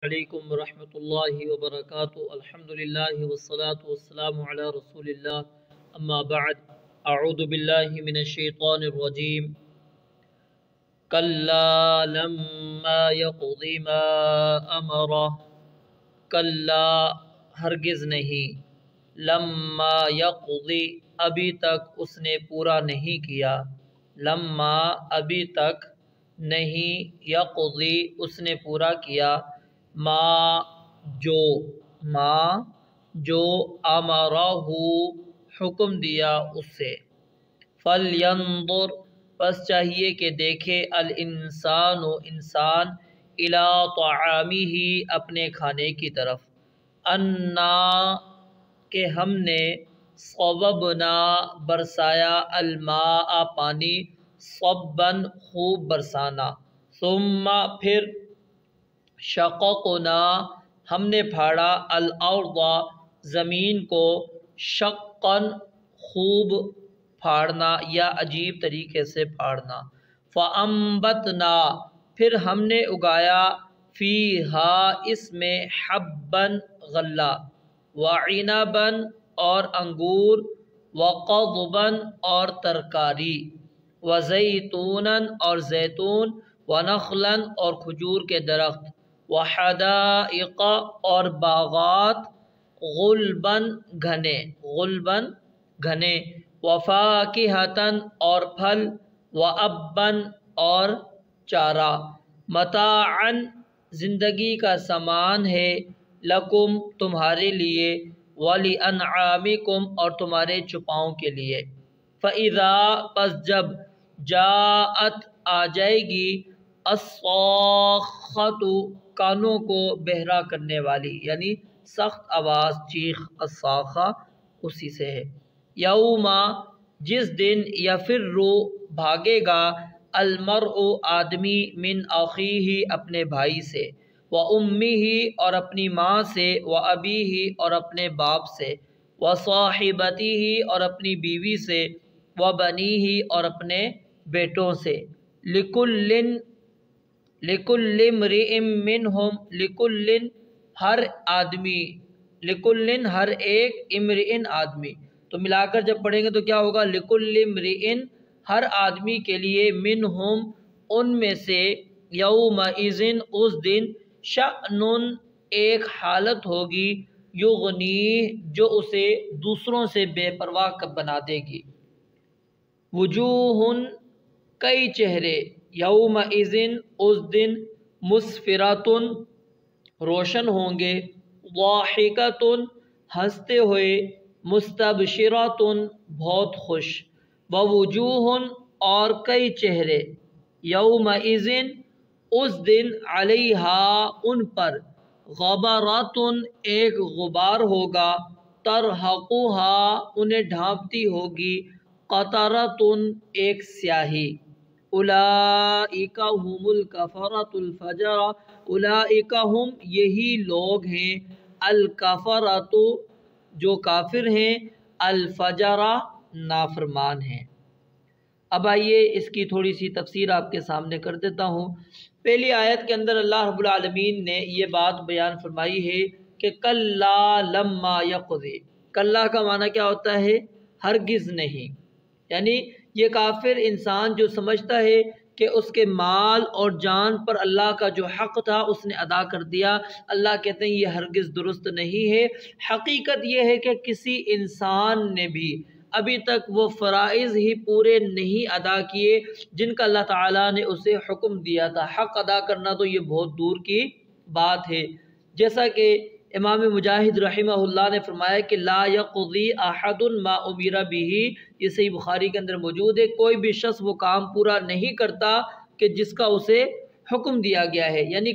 علیکم ورحمۃ اللہ وبرکاتہ۔ الحمدللہ والصلاة والسلام علی رسول اللہ، اما بعد، اعوذ باللہ من الشیطان الرجیم۔ کلا لما یقض ما امرہ، کلا ہرگز نہیں، لما یقض ابھی تک اس نے پورا نہیں کیا، لما ابھی تک نہیں، یقضی اس نے پورا کیا، ما جو امرہ حکم دیا اس سے، فَلْيَنظُرْ پس چاہیے کہ دیکھے، الانسان انسان، اِلَىٰ طَعَامِهِ اپنے کھانے کی طرف، اَنَّا کہ ہم نے، صَبَبْنَا برسایا، الماء پانی، صَبًّا خوب برسانا، ثم پھر، شققنا ہم نے پھاڑا، الارض زمین کو، شقاً خوب پھاڑنا یا عجیب طریقے سے پھاڑنا، فانبتنا پھر ہم نے اگایا، فیہا اس میں، حباً غلہ، وعنباً اور انگور، وقضباً اور ترکاری، وزیتوناً اور زیتون، ونخلاً اور کھجور کے درخت، وحدائق اور باغات، غلباً گھنے، وفاکہتاً اور پھل، واباً اور چارہ، متاعاً زندگی کا سامان ہے، لکم تمہارے لیے، ولانعامکم اور تمہارے چوپاؤں کے لیے، فَإِذَا پس جب، جاءت آ جائے گی، الصاخۃ کانوں کو بہرا کرنے والی، یعنی سخت آواز، چیخ، الصاخہ اسی سے ہے، یوم جس دن، یفر بھاگے گا، المرء آدمی، من اخیہ اپنے بھائی سے، وامہ اور اپنی ماں سے، وابیہ اور اپنے باپ سے، وصاحبتہ اور اپنی بیوی سے، وبنیہ اور اپنے بیٹوں سے، لکل امرئ منہم لکل ہر آدمی، لکل ہر ایک، امرئ آدمی، تو ملا کر جب پڑھیں گے تو کیا ہوگا، لکل امرئ ہر آدمی کے لیے، منہم ان میں سے، یومئذ اس دن، شأن ایک حالت ہوگی، یغنیہ جو اسے دوسروں سے بے پرواہ بنا دے گی، وجوہ کئی چہرے، یومئذ اس دن، مسفرۃ روشن ہوں گے، ضاحکۃ ہنستے ہوئے، مستبشرۃ بہت خوش، ووجوہ اور کئی چہرے، یومئذ اس دن، علیہا ان پر، غبرۃ ایک غبار ہوگا، ترہقھا انہیں ڈھانپتی ہوگی، قطرۃ ایک سیاہی، اولئک ھم الکفرۃ الفجرہ اولئک ھم یہی لوگ ہیں، الکفرۃ جو کافر ہیں، الفجرہ نافرمان ہیں۔ اب آئیے اس کی تھوڑی سی تفسیر آپ کے سامنے کر دیتا ہوں۔ پہلی آیت کے اندر اللہ رب العالمین نے یہ بات بیان فرمائی ہے کہ کلا لما یقض، کلا کا معنی کیا ہوتا ہے، ہرگز نہیں، یعنی یہ کافر انسان جو سمجھتا ہے کہ اس کے مال اور جان پر اللہ کا جو حق تھا اس نے ادا کر دیا، اللہ کہتے ہیں یہ ہرگز درست نہیں ہے۔ حقیقت یہ ہے کہ کسی انسان نے بھی ابھی تک وہ فرائض ہی پورے نہیں ادا کیے جن کا اللہ تعالیٰ نے اسے حکم دیا تھا۔ حق ادا کرنا تو یہ بہت دور کی بات ہے، جیسا کہ امام مجاہد رحمہ اللہ نے فرمایا کہ لا یقضی احد ما امر بہ، یہ صحیح بخاری کے اندر موجود ہے، کوئی بھی شخص وہ کام پورا نہیں کرتا کہ جس کا اسے حکم دیا گیا ہے، یعنی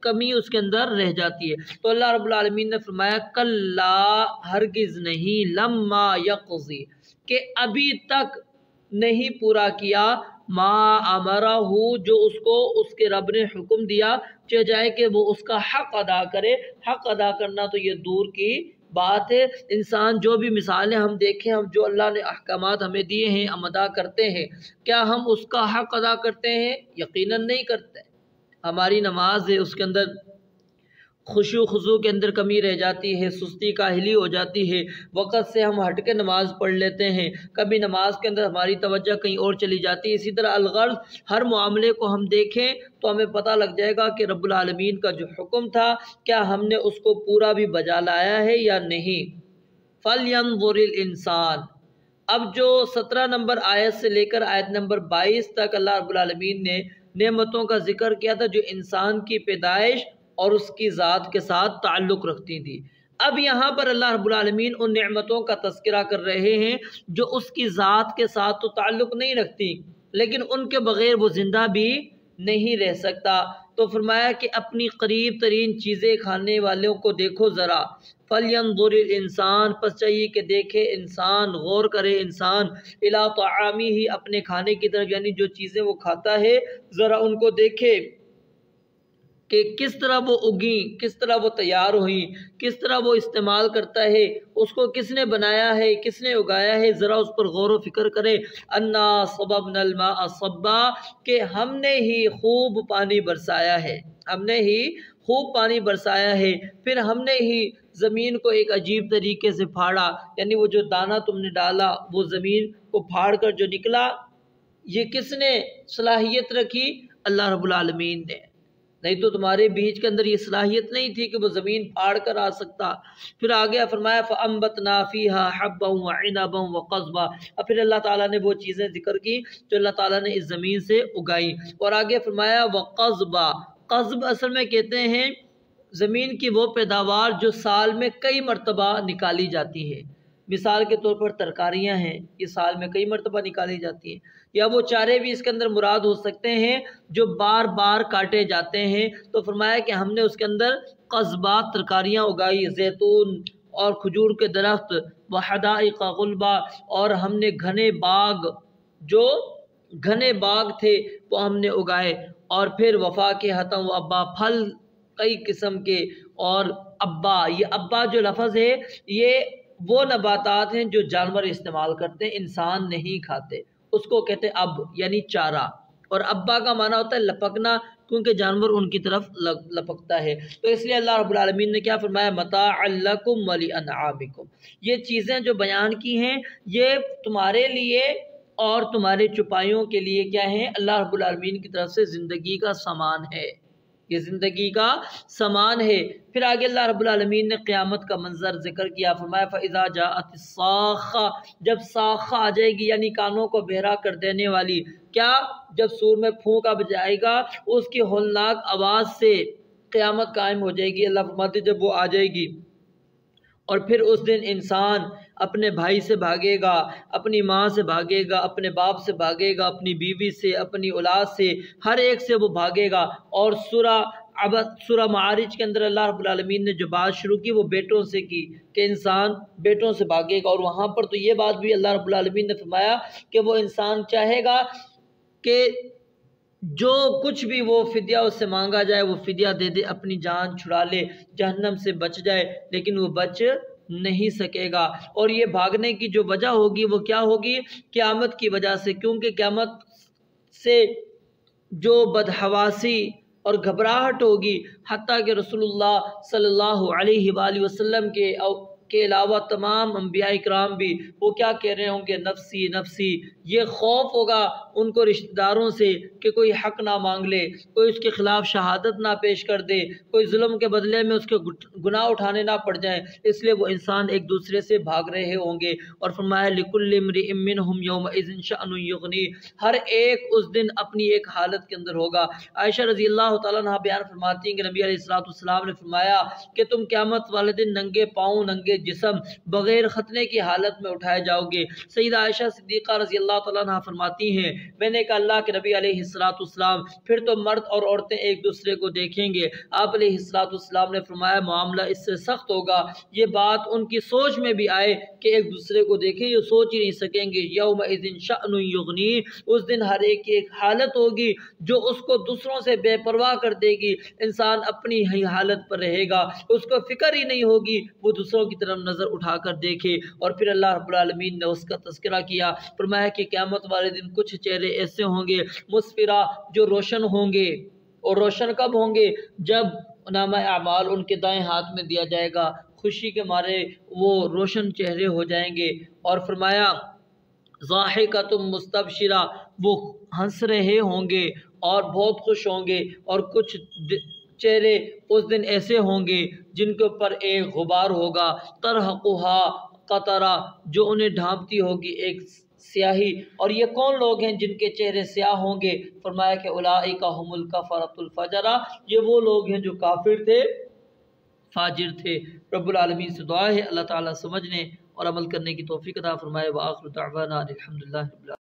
کمی اس کے اندر رہ جاتی ہے۔ تو اللہ رب العالمین نے فرمایا کلا ہرگز نہیں، لما یقضی کہ ابھی تک نہیں پورا کیا، ما امرہ جو اس کو اس کے رب نے حکم دیا چاہے کہ وہ اس کا حق ادا کرے۔ حق ادا کرنا تو یہ دور کی بات ہے، انسان جو بھی مثالیں ہم دیکھیں، ہم جو اللہ نے احکامات ہمیں دیے ہیں ہم ادا کرتے ہیں، کیا ہم اس کا حق ادا کرتے ہیں؟ یقیناً نہیں کرتے۔ ہماری نماز ہے، اس کے اندر खुशू खुजू के अंदर कमी रह जाती है, सुस्ती काहली हो जाती है, वक़्त से हम हट के नमाज़ पढ़ लेते हैं, कभी नमाज के अंदर हमारी तवज्जो कहीं और चली जाती है। इसी तरह अलगर्ज़ हर मामले को हम देखें तो हमें पता लग जाएगा कि रब्बुल आलमीन का जो हुक्म था क्या हमने उसको पूरा भी बजा लाया है या नहीं। फलयंज़ुरिल इंसान, अब जो 17 नंबर आयत से लेकर आयत नंबर 22 तक अल्लाह रब्बुल आलमीन ने नेमतों का जिक्र किया था जो इंसान की पैदाइश और उसकी ज़ात के साथ ताल्लुक़ रखती थी। अब यहाँ पर अल्लाह रब्बुल आलमीन उन नेमतों का तज़किरा कर रहे हैं जो उसकी ज़ात के साथ तो ताल्लुक़ नहीं रखती, लेकिन उनके बग़ैर वो ज़िंदा भी नहीं रह सकता। तो फरमाया कि अपनी करीब तरीन चीज़ें खाने वालों को देखो ज़रा, फलयंज़ुरिल इंसान, पस चाहिए कि देखे इंसान, गौर करे इंसान, इला ताआमी ही, अपने खाने की तरफ, यानी जो चीज़ें वो खाता है ज़रा उनको देखे कि किस तरह वो उगी, किस तरह वो तैयार हुई, किस तरह वो इस्तेमाल करता है, उसको किसने बनाया है, किसने उगाया है, ज़रा उस पर गौर व फिक्र करे। अन्ना सबबनल माअ सब्बा, कि हमने ही खूब पानी बरसाया है, हमने ही खूब पानी बरसाया है, फिर हमने ही ज़मीन को एक अजीब तरीके से फाड़ा, यानी वो जो दाना तुमने डाला वो ज़मीन को फाड़ कर जो निकला, ये किसने सलाहियत रखी? अल्लाह रब्बुल आलमीन ने। नहीं तो तुम्हारे बीज के अंदर ये सलाहियत नहीं थी कि वो ज़मीन फाड़ कर आ सकता। फिर आगे फरमाया फ़अंबतना फ़ीहा हब्बन व इनबन व क़ज़बा, और फिर अल्लाह ताला ने वो चीज़ें ज़िक्र की जो अल्लाह ताला ने इस ज़मीन से उगाई। और आगे फरमाया व क़ज़बा, क़ज़ब असल में कहते हैं ज़मीन की वो पैदावार जो साल में कई मरतबा निकाली जाती है। मिसाल के तौर पर तरकारियाँ हैं, ये साल में कई मरतबा निकाली जाती हैं, या वो चारे भी इसके अंदर मुराद हो सकते हैं जो बार बार काटे जाते हैं। तो फरमाया कि हमने उसके अंदर क़ज़बा तरकारियाँ उगाई, जैतून और खजूर के दरख्त, व हदाइक़ गुल्बा, और हमने घने बाग, जो घने बाग थे वो हमने उगाए। और फिर वफ़ा के हतम व अब्बा, फल कई किस्म के, और अब्बा, ये अब्बा जो लफ्ज़ है ये वो नबातात हैं जो जानवर इस्तेमाल करते हैं, इंसान नहीं खाते, उसको कहते हैं अब, यानी चारा। और अब्बा का माना होता है लपकना, क्योंकि जानवर उनकी तरफ लपकता है। तो इसलिए अल्लाह रब्बुल आलमीन ने क्या फरमाया, मताअन लकुम व लिअनआमिकुम, ये चीज़ें जो बयान की हैं ये तुम्हारे लिए और तुम्हारे चुपाइयों के लिए क्या है, अल्लाह रब्बुल आलमीन की तरफ से ज़िंदगी का सामान है, ये ज़िंदगी का सामान है। फिर आगे अल्लाह रब्बुल आलमीन ने क़यामत का मंजर जिक्र किया, फरमाया फ़इज़ा जाअतिस साख़ा, जब साख़ा आ जाएगी यानी कानों को बहरा कर देने वाली, क्या, जब सूर में फूंक आ जाएगा उसकी होलनाक आवाज़ से क़यामत कायम हो जाएगी। अल्लाह फरमाते जब वो आ जाएगी और फिर उस दिन इंसान अपने भाई से भागेगा, अपनी माँ से भागेगा, अपने बाप से भागेगा, अपनी बीवी से, अपनी औलाद से, हर एक से वो भागेगा। और सूरह मारिज के अंदर अल्लाह रब्बुल आलमीन ने जो बात शुरू की वो बेटों से की कि इंसान बेटों से भागेगा। और वहाँ पर तो ये बात भी अल्लाह रब्बुल आलमीन ने फरमाया कि वो इंसान चाहेगा कि जो कुछ भी वो फ़िदिया उससे मांगा जाए वो फ़िदिया दे दे, अपनी जान छुड़ा ले, जहन्नम से बच जाए, लेकिन वो बच नहीं सकेगा। और ये भागने की जो वजह होगी वो क्या होगी, क़यामत की वजह से, क्योंकि क़यामत से जो बदहवासी और घबराहट होगी, हत्ता कि रसूलुल्लाह सल्लल्लाहु अलैहि वसल्लम के अलावा तमाम अंबिया इकराम भी वो क्या कह रहे होंगे, नफ्सी नफ्सी। ये खौफ होगा उनको रिश्तेदारों से कि कोई हक़ ना मांग ले, कोई उसके ख़िलाफ़ शहादत ना पेश कर दे, कोई जुल्म के बदले में उसके गुनाह उठाने ना पड़ जाएं, इसलिए वो इंसान एक दूसरे से भाग रहे होंगे। और फरमाया लिकुल्लि इम्रिइन मिनहुम यौमइज़िन शअनुन युग़नी, हर एक उस दिन अपनी एक हालत के अंदर होगा। आयशा रज़ियल्लाहु तआला अन्हा बयान फरमाती हैं कि नबी अलैहिस्सलाम ने फरमाया कि तुम क़यामत वाले दिन नंगे पाँव, नंगे जिस्म, बग़ैर खतने की हालत में उठाए जाओगे। सईदा आयशा सिद्दीक़ा रज़ियल्लाहु तआला अन्हा फरमाती हैं, मैंने कहा अल्लाह के नबी अलैहिस्सलाम, फिर तो मर्द और औरतें एक दूसरे को देखेंगे। आप अलैहिस्सलाम ने फरमाया मामला इससे सख्त होगा, ये बात उनकी सोच में भी आए कि एक दूसरे को देखें, ये सोच ही नहीं सकेंगे। यौमइज़िन शअनुन युग़नी, उस दिन हर एक की एक हालत होगी जो उसको दूसरों से बेपरवाह कर देगी। इंसान अपनी ही हालत पर रहेगा, उसको फिक्र ही नहीं होगी वो दूसरों की तरफ नज़र उठाकर देखे। और फिर अल्लाह रब्बुल आलमीन ने उसका तज़किरा किया, फरमाया कि क़यामत वाले दिन कुछ चेहरे ऐसे होंगे मुस्फिरा, जो रोशन होंगे। और रोशन कब होंगे, जब نامہ اعمال ان کے دائیں ہاتھ میں دیا جائے گا، خوشی کے مارے وہ روشن چہرے ہو جائیں گے۔ اور فرمایا ضاحکۃ مستبشرہ، وہ ہنس رہے ہوں گے اور بہت خوش ہوں گے، اور کچھ چہرے اس دن ایسے ہوں گے جن کے اوپر ایک غبار ہوگا، ترہقھا قطرہ، جو انہیں ڈھانپتی ہوگی ایک سیاہی۔ اور یہ کون لوگ ہیں جن کے چہرے سیاہ ہوں گے؟ فرمایا کہ اولئک ھم الکفرۃ الفجرہ، یہ وہ لوگ ہیں جو کافر تھے، فاجر تھے۔ رب العالمین سے دعا ہے اللہ تعالیٰ سمجھنے اور عمل کرنے کی توفیق عطا فرمائے۔ وآخر دعوانا الحمدللہ رب العالمین۔